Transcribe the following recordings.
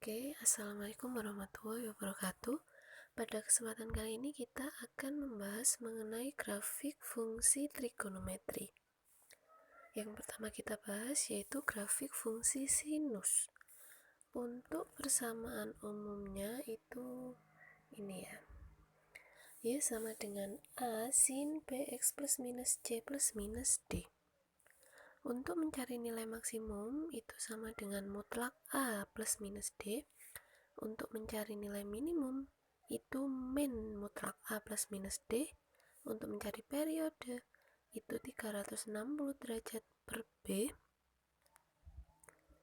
Assalamualaikum warahmatullahi wabarakatuh. Pada kesempatan kali ini kita akan membahas mengenai grafik fungsi trigonometri. Yang pertama kita bahas yaitu grafik fungsi sinus. Untuk persamaan umumnya itu ini ya. Y sama dengan A sin BX plus minus C plus minus D. Untuk mencari nilai maksimum itu sama dengan mutlak A plus minus D. Untuk mencari nilai minimum itu min mutlak A plus minus D. Untuk mencari periode itu 360 derajat per B.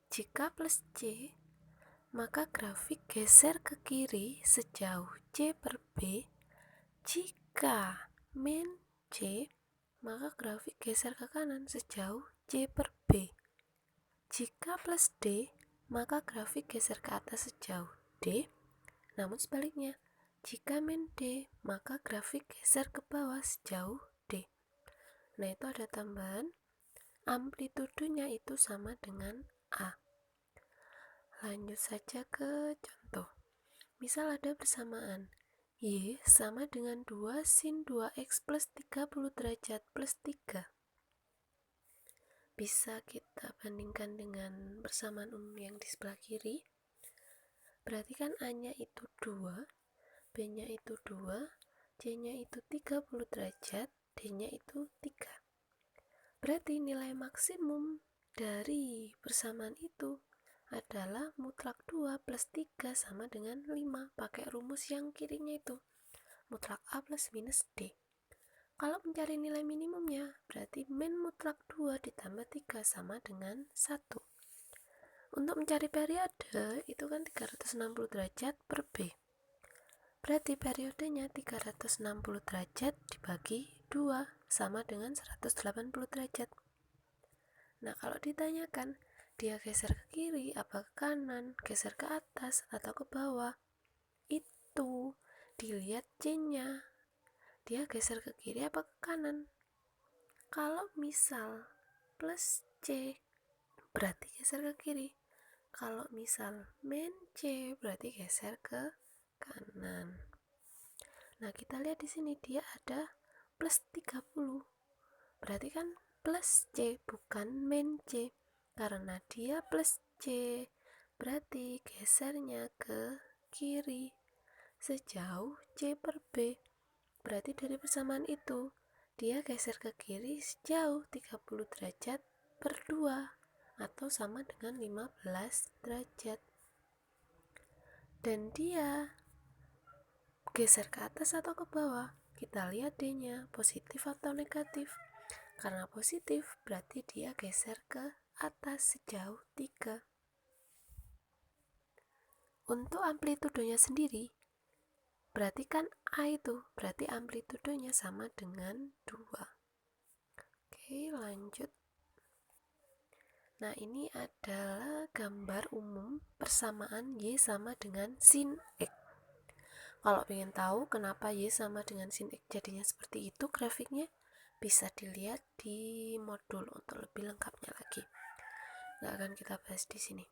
Jika plus C, maka grafik geser ke kiri sejauh C per B. Jika min C, maka grafik geser ke kanan sejauh C per B. Jika plus D, maka grafik geser ke atas sejauh D. Namun sebaliknya, jika min D, maka grafik geser ke bawah sejauh D. Nah, itu ada tambahan amplitudenya itu sama dengan A. Lanjut saja ke contoh. Misal ada persamaan Y sama dengan 2 sin 2x plus 30 derajat plus 3. Bisa kita bandingkan dengan persamaan umum yang di sebelah kiri. Berarti kan A-nya itu 2, B-nya itu 2, C-nya itu 30 derajat, D-nya itu 3. Berarti nilai maksimum dari persamaan itu adalah mutlak 2 plus 3 sama dengan 5. Pakai rumus yang kirinya itu, mutlak A plus minus D. Kalau mencari nilai minimumnya, berarti min mutlak 2 ditambah 3 sama dengan 1. Untuk mencari periode, itu kan 360 derajat per B. Berarti periodenya 360 derajat dibagi 2 sama dengan 180 derajat. Nah, kalau ditanyakan dia geser ke kiri apa ke kanan, geser ke atas atau ke bawah, itu dilihat C-nya. Dia geser ke kiri apa ke kanan. Kalau misal plus C, berarti geser ke kiri. Kalau misal min C, berarti geser ke kanan. Nah, kita lihat di sini dia ada plus 30. Berarti kan plus C bukan min C. Karena dia plus C, berarti gesernya ke kiri sejauh C per B. Berarti dari persamaan itu dia geser ke kiri sejauh 30 derajat per 2 atau sama dengan 15 derajat. Dan dia geser ke atas atau ke bawah, kita lihat D-nya positif atau negatif. Karena positif berarti dia geser ke atas sejauh 3. Untuk amplitudenya sendiri, berarti kan A itu, berarti amplitudenya sama dengan 2. Oke, lanjut. Nah, ini adalah gambar umum persamaan Y sama dengan sin X. Kalau ingin tahu kenapa Y sama dengan sin X jadinya seperti itu grafiknya, bisa dilihat di modul untuk lebih lengkapnya lagi. Nggak akan kita bahas di sini.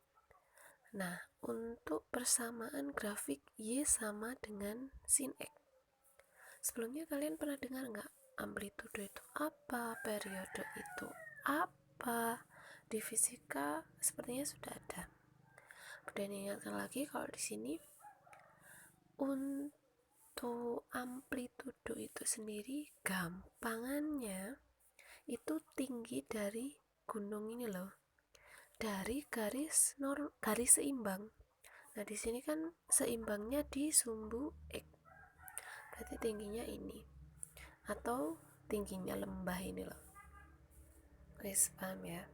Nah, untuk persamaan grafik Y sama dengan sin X. Sebelumnya kalian pernah dengar nggak amplitudo itu apa, periode itu apa? Di fisika sepertinya sudah ada. Kemudian ingatkan lagi kalau di sini untuk amplitudo itu sendiri gampangannya itu tinggi dari gunung ini loh, dari garis seimbang. Nah, di sini kan seimbangnya di sumbu X, berarti tingginya ini atau tingginya lembah ini loh. Wes, paham ya?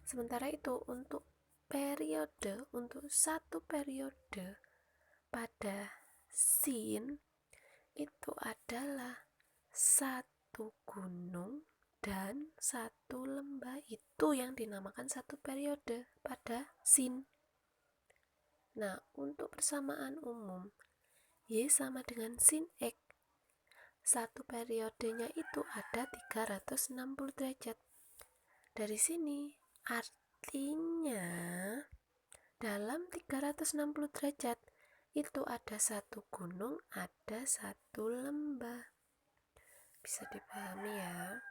Sementara itu untuk periode, untuk satu periode pada sin itu adalah satu gunung dan satu lembah. Itu yang dinamakan satu periode pada sin. Nah, untuk persamaan umum Y sama dengan sin X, satu periodenya itu ada 360 derajat. Dari sini artinya dalam 360 derajat itu ada satu gunung, ada satu lembah. Bisa dipahami ya.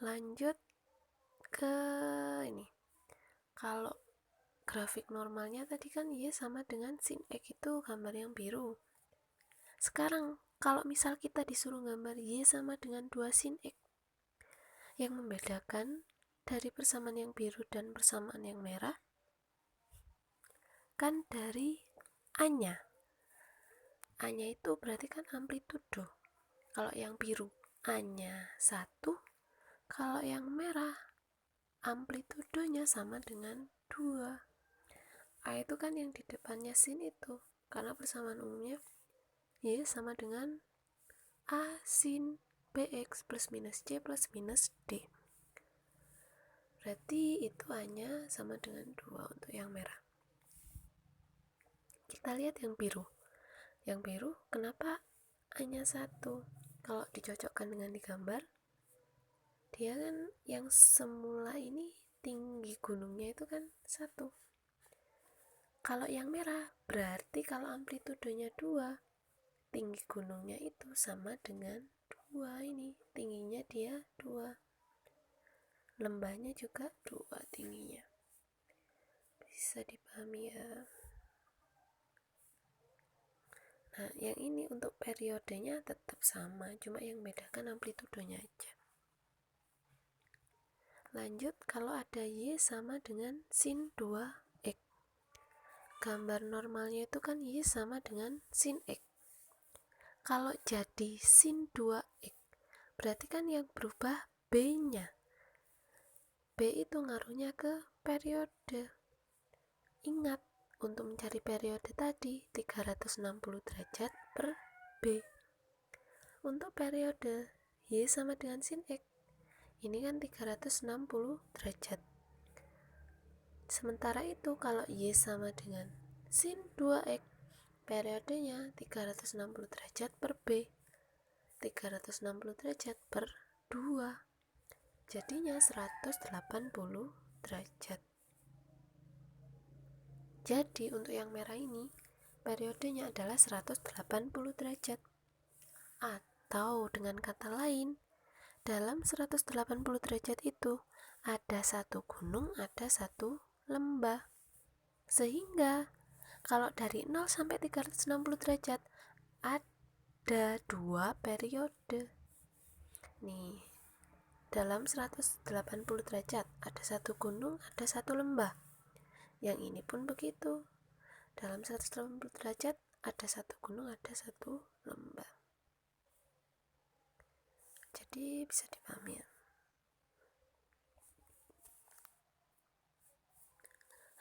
Lanjut ke ini. Kalau grafik normalnya tadi kan Y sama dengan sin X, itu gambar yang biru. Sekarang kalau misal kita disuruh gambar Y sama dengan 2 sin X, yang membedakan dari persamaan yang biru dan persamaan yang merah kan dari A-nya. A-nya itu berarti kan amplitudo. Kalau yang biru A-nya 1, kalau yang merah amplitudonya sama dengan 2. A itu kan yang di depannya sin itu, karena persamaan umumnya Y sama dengan A sin BX plus minus C plus minus D. Berarti itu A-nya sama dengan 2 untuk yang merah. Kita lihat yang biru. Yang biru kenapa A-nya 1? Kalau dicocokkan dengan digambar, dia kan yang semula ini tinggi gunungnya itu kan 1. Kalau yang merah berarti kalau amplitudonya 2, tinggi gunungnya itu sama dengan 2 ini. Tingginya dia 2. Lembahnya juga 2 tingginya. Bisa dipahami ya. Nah, yang ini untuk periodenya tetap sama, cuma yang bedakan amplitudonya aja. Lanjut, kalau ada Y sama dengan sin 2X. Gambar normalnya itu kan Y sama dengan sin X. Kalau jadi sin 2X, berarti kan yang berubah B-nya. B itu ngaruhnya ke periode. Ingat, untuk mencari periode tadi 360 derajat per B. Untuk periode Y sama dengan sin X, ini kan 360 derajat. Sementara itu kalau Y sama dengan sin 2X, periodenya 360 derajat per B. 360 derajat per 2. Jadinya 180 derajat. Jadi untuk yang merah ini periodenya adalah 180 derajat. Atau dengan kata lain, dalam 180 derajat itu ada satu gunung, ada satu lembah. Sehingga kalau dari 0 sampai 360 derajat ada 2 periode. Nih, dalam 180 derajat ada satu gunung, ada satu lembah. Yang ini pun begitu. Dalam 180 derajat ada satu gunung, ada satu lembah. Jadi bisa dipahami ya.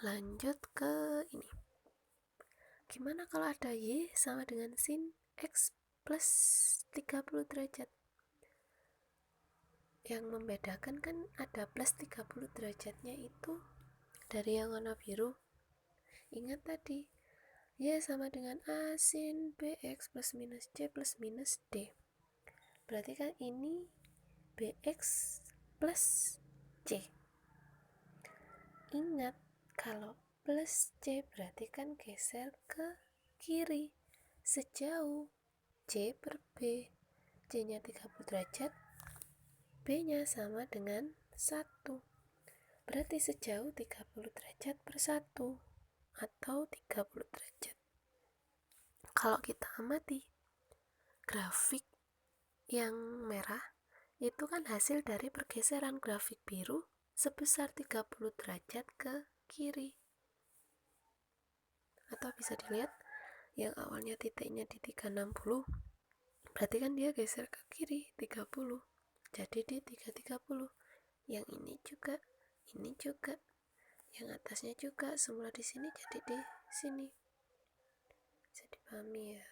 Lanjut ke ini. Gimana kalau ada Y sama dengan sin X plus 30 derajat? Yang membedakan kan ada plus 30 derajatnya itu dari yang warna biru. Ingat tadi, Y sama dengan A sin BX plus minus C plus minus D. Berarti kan ini BX plus C. Ingat, kalau plus C berarti kan geser ke kiri sejauh C per B. C-nya 30 derajat, B-nya sama dengan 1. Berarti sejauh 30 derajat per 1 atau 30 derajat. Kalau kita amati grafik yang merah itu kan hasil dari pergeseran grafik biru sebesar 30 derajat ke kiri. Atau bisa dilihat yang awalnya titiknya di 360, berarti kan dia geser ke kiri 30. Jadi di 330. Yang ini juga, yang atasnya juga semula di sini jadi di sini. Bisa dipahami ya.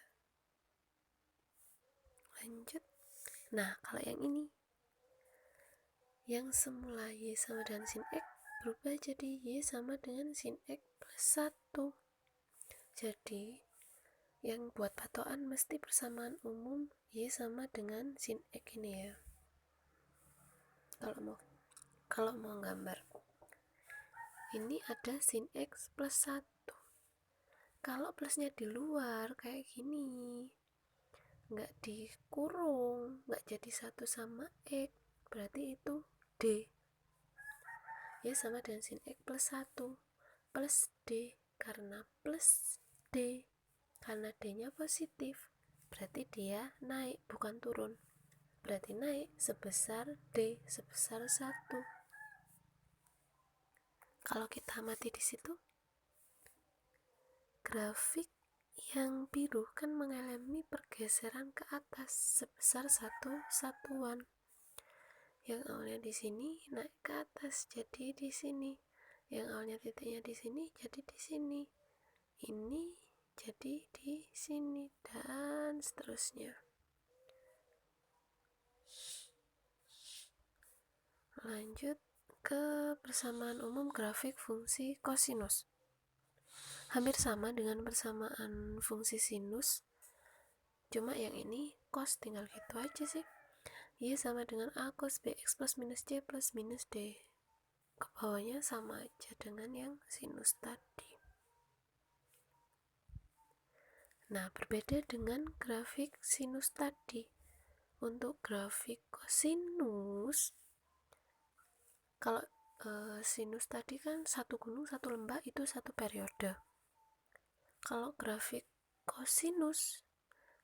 Lanjut. Nah, kalau yang ini, yang semula Y sama dengan sin X berubah jadi Y sama dengan sin X plus 1. Jadi yang buat patokan mesti persamaan umum Y sama dengan sin X ini ya. Kalau mau gambar ini ada sin X plus 1. Kalau plusnya di luar kayak gini, nggak dikurung, nggak jadi 1 sama X, berarti itu D. Ya sama dengan sin X plus 1 plus D, karena plus D, karena D nya positif, berarti dia naik bukan turun, berarti naik sebesar D sebesar 1. Kalau kita amati di situ, grafik yang biru kan mengalami pergeseran ke atas sebesar 1 satuan. Yang awalnya di sini naik ke atas jadi di sini. Yang awalnya titiknya di sini jadi di sini. Ini jadi di sini dan seterusnya. Lanjut ke persamaan umum grafik fungsi kosinus. Hampir sama dengan persamaan fungsi sinus, cuma yang ini cos, tinggal gitu aja sih. Y sama dengan A cos BX plus minus C plus minus D. Ke bawahnya sama aja dengan yang sinus tadi. Nah, berbeda dengan grafik sinus tadi. Untuk grafik kosinus, kalau sinus tadi kan satu gunung satu lembah itu satu periode. Kalau grafik kosinus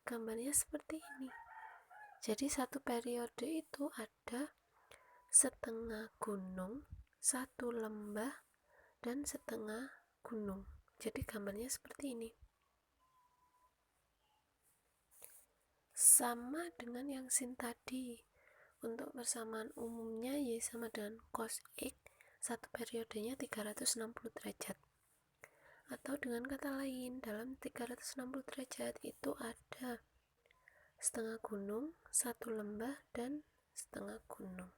gambarnya seperti ini. Jadi satu periode itu ada setengah gunung, satu lembah, dan setengah gunung. Jadi gambarnya seperti ini. Sama dengan yang sin tadi. Untuk persamaan umumnya Y sama dengan cos X, satu periodenya 360 derajat. Atau dengan kata lain, dalam 360 derajat itu ada setengah gunung, satu lembah, dan setengah gunung.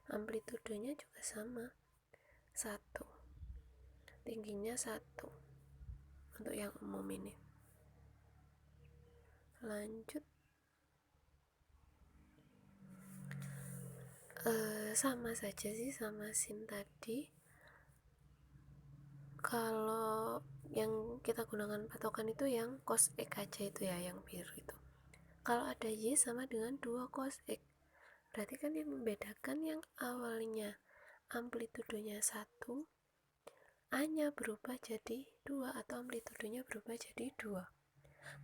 Amplitudenya juga sama, 1. Tingginya 1 untuk yang umum ini. Lanjut, sama saja sih sama sin tadi. Kalau yang kita gunakan patokan itu yang cos X aja itu ya, yang biru itu. Kalau ada Y sama dengan 2 cos X, berarti kan yang membedakan yang awalnya amplitudenya 1, A nya berubah jadi 2 atau amplitudenya berubah jadi 2.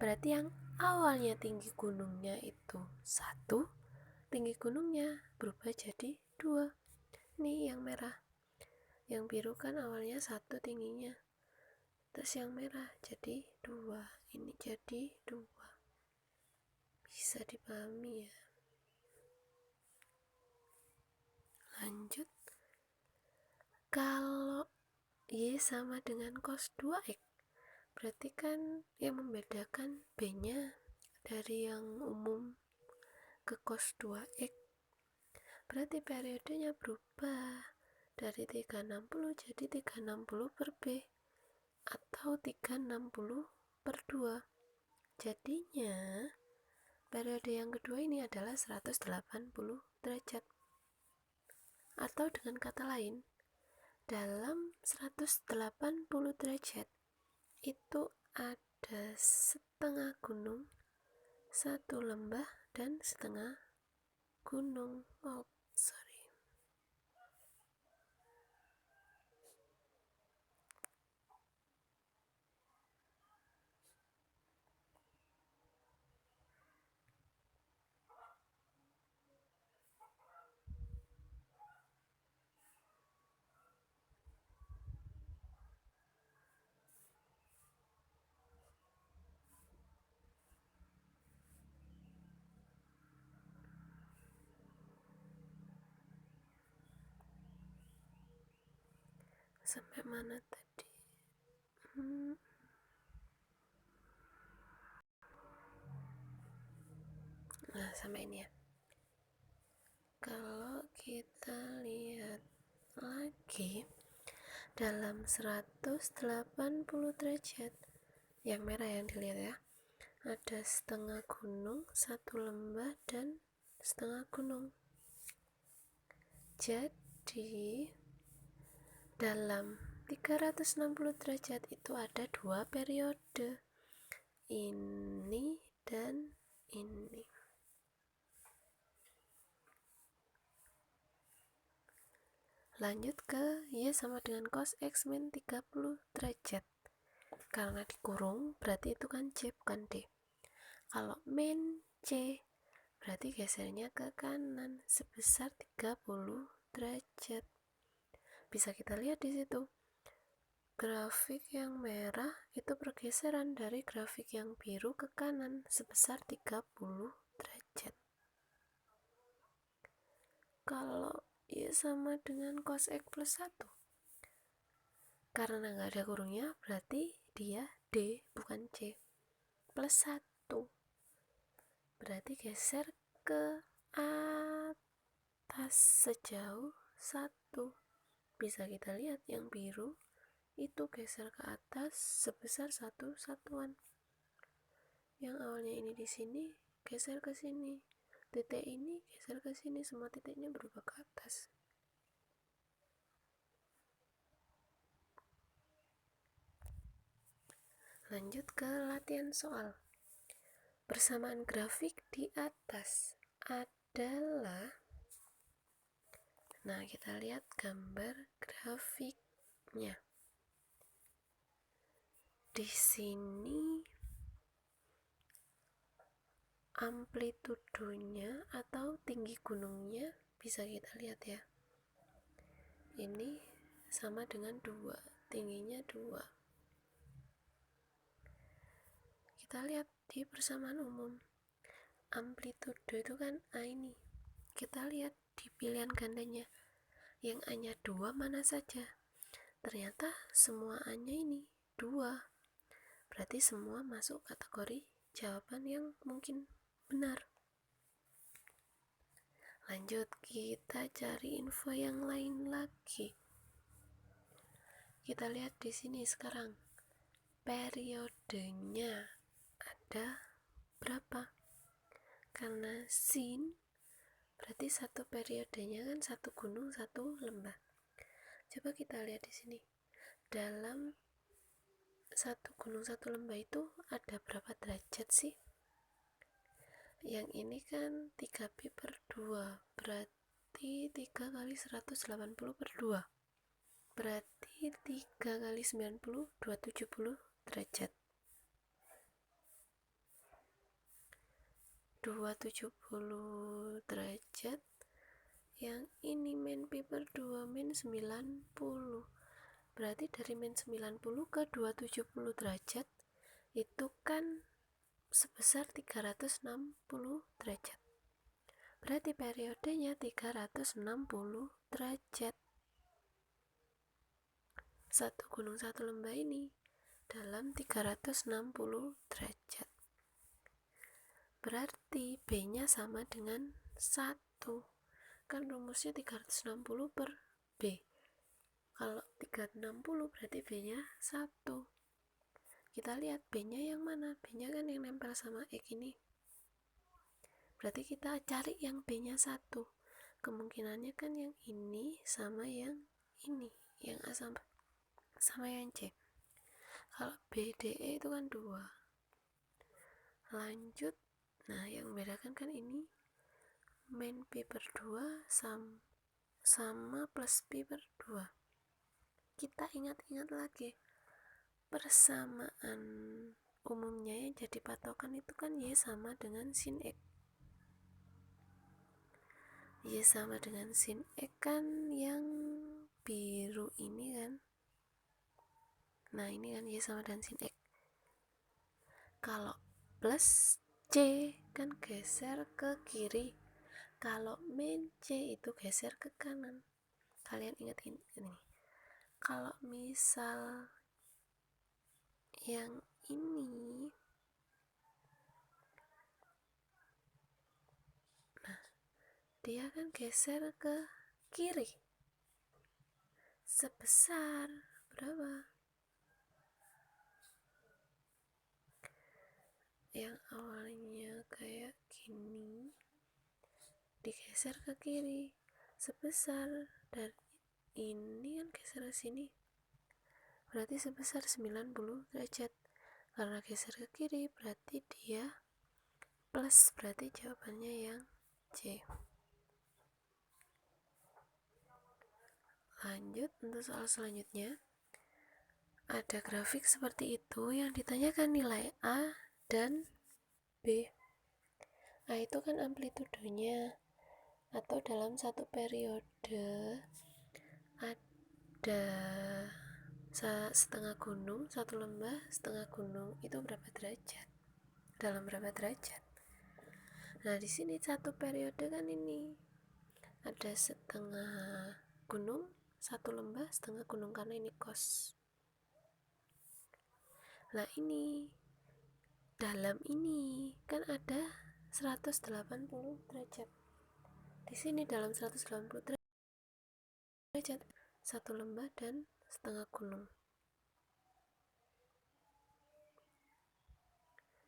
Berarti yang awalnya tinggi gunungnya itu 1, tinggi gunungnya berubah jadi 2. Nih yang merah. Yang biru kan awalnya 1 tingginya, terus yang merah jadi 2, ini jadi 2. Bisa dipahami ya. Lanjut, kalau Y sama dengan cos 2X, berarti kan yang membedakan B nya dari yang umum ke cos 2X, berarti periodenya berubah dari 360 jadi 360 per B atau 360 per 2. Jadinya periode yang kedua ini adalah 180 derajat. Atau dengan kata lain, dalam 180 derajat itu ada setengah gunung, satu lembah, dan setengah gunung. Sampai mana tadi? Nah, sampai ini ya. Kalau kita lihat lagi, dalam 180 derajat, yang merah yang dilihat ya, ada setengah gunung, satu lembah, dan setengah gunung. Jadi Dalam 360 derajat itu ada dua periode, ini dan ini. Lanjut ke Y sama dengan cos X min 30 derajat. Karena dikurung berarti itu kan C bukan D. Kalau min C berarti gesernya ke kanan sebesar 30 derajat. Bisa kita lihat di situ. Grafik yang merah itu pergeseran dari grafik yang biru ke kanan sebesar 30 derajat. Kalau Y sama dengan cos X plus 1, karena nggak ada kurungnya berarti dia D bukan C. Plus 1 berarti geser ke atas sejauh 1. Bisa kita lihat yang biru itu geser ke atas sebesar 1 satuan. Yang awalnya ini di sini geser ke sini. Titik ini geser ke sini, semua titiknya berubah ke atas. Lanjut ke latihan soal. Persamaan grafik di atas adalah, nah kita lihat gambar grafiknya. Di sini amplitudonya atau tinggi gunungnya bisa kita lihat ya. Ini sama dengan 2, tingginya 2. Kita lihat di persamaan umum. Amplitudo itu kan A ini. Kita lihat di pilihan gandanya. Yang A-nya 2 mana saja? Ternyata semua A-nya ini 2. Berarti semua masuk kategori jawaban yang mungkin benar. Lanjut, kita cari info yang lain lagi. Kita lihat di sini sekarang. Periodenya ada berapa? Karena sin berarti satu periodenya kan satu gunung satu lembah. Coba kita lihat di sini. Dalam satu gunung satu lembah itu ada berapa derajat sih? Yang ini kan 3pi per 2, berarti 3 kali 180 per 2, berarti 3 kali 90, 270 derajat. 270 derajat. Yang ini min pi per 2 min 90, berarti dari min 90 ke 270 derajat itu kan sebesar 360 derajat. Berarti periodenya 360 derajat. Satu gunung satu lembah ini dalam 360 derajat. Berarti B-nya sama dengan 1. Kan rumusnya 360 per B. Kalau 360 berarti B-nya 1. Kita lihat B-nya yang mana? B-nya kan yang nempel sama X ini. Berarti kita cari yang B-nya 1. Kemungkinannya kan yang ini sama yang ini, yang A sama yang C. Kalau B, D, E itu kan 2. Lanjut, nah yang membedakan kan ini min pi per 2 sama plus pi per 2. Kita ingat-ingat lagi. Persamaan umumnya yang jadi patokan itu kan Y sama dengan sin X. Y sama dengan sin X kan yang biru ini kan. Nah ini kan Y sama dengan sin X. Kalau plus C kan geser ke kiri. Kalau min C itu geser ke kanan. Kalian ingat ini. Kalau misal yang ini, nah dia kan geser ke kiri sebesar berapa? Yang awalnya kayak gini digeser ke kiri sebesar, dan ini kan geser ke sini, berarti sebesar 90 derajat. Karena geser ke kiri berarti dia plus, berarti jawabannya yang C. Lanjut untuk soal selanjutnya. Ada grafik seperti itu yang ditanyakan nilai A dan B. A itu kan amplitudenya, atau dalam satu periode ada setengah gunung, satu lembah, setengah gunung, itu berapa derajat? Dalam berapa derajat? Nah, di sini satu periode kan ini ada setengah gunung, satu lembah, setengah gunung, karena ini cos. Nah, ini dalam ini kan ada 180 derajat. Di sini dalam 180 derajat satu lembah dan setengah gunung.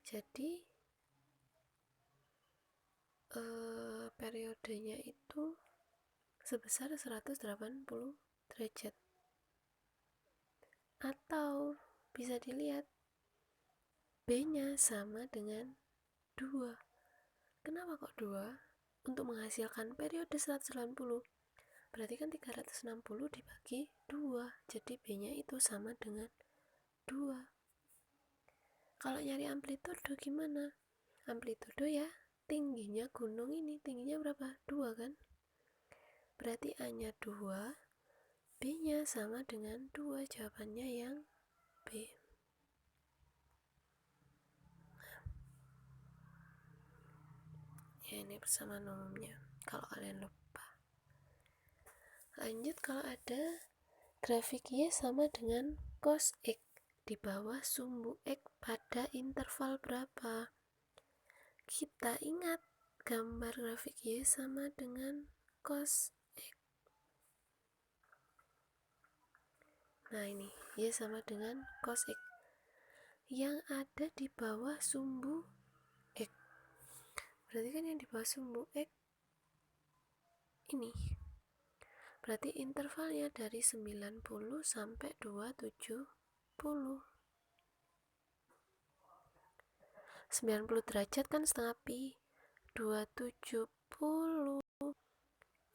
Jadi periodenya itu sebesar 180 derajat. Atau bisa dilihat B-nya sama dengan 2. Kenapa kok 2? Untuk menghasilkan periode 180, berarti kan 360 dibagi 2, jadi B-nya itu sama dengan 2. Kalau nyari amplitudo gimana? Amplitudo ya tingginya gunung ini, tingginya berapa? 2 kan? Berarti A-nya 2, B-nya sama dengan 2, jawabannya yang B. Ya, ini persamaan umumnya kalau kalian lupa. Lanjut, kalau ada grafik Y sama dengan cos X di bawah sumbu X pada interval berapa? Kita ingat gambar grafik Y sama dengan cos X. Nah, ini Y sama dengan cos X yang ada di bawah sumbu X. Berarti kan yang di bawah sumbu X ini. Berarti intervalnya dari 90 sampai 270. 90 derajat kan setengah pi. 270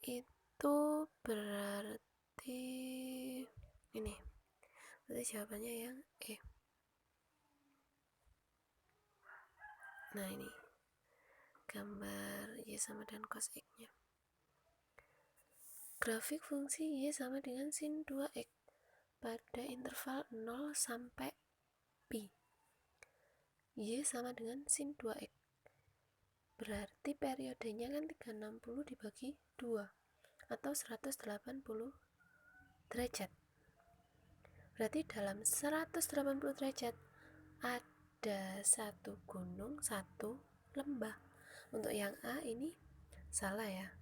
itu berarti ini. Berarti jawabannya yang E. Nah, ini gambar Y sama dengan cos X-nya. Grafik fungsi Y sama dengan sin 2X pada interval 0 sampai pi. Y sama dengan sin 2X. Berarti periodenya kan 360 dibagi 2 atau 180 derajat. Berarti dalam 180 derajat ada satu gunung, satu lembah. Untuk yang A ini salah ya,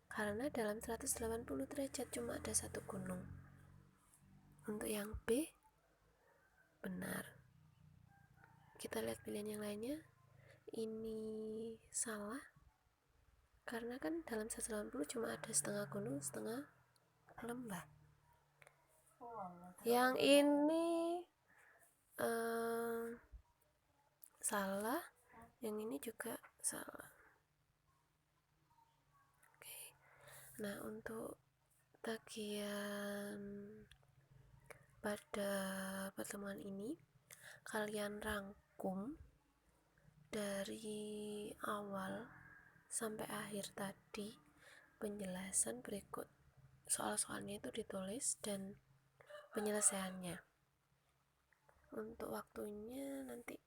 karena dalam 180 derajat cuma ada satu gunung. Untuk yang B benar. Kita lihat pilihan yang lainnya. Ini salah, karena kan dalam 180 cuma ada setengah gunung, setengah lembah. Yang ini salah, yang ini juga salah. Oke. Nah, untuk tagihan pada pertemuan ini, kalian rangkum dari awal sampai akhir tadi penjelasan berikut. Soal-soalnya itu ditulis dan penyelesaiannya. Untuk waktunya nanti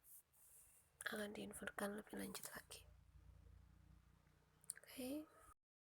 akan diinfokan lebih lanjut lagi. Oke.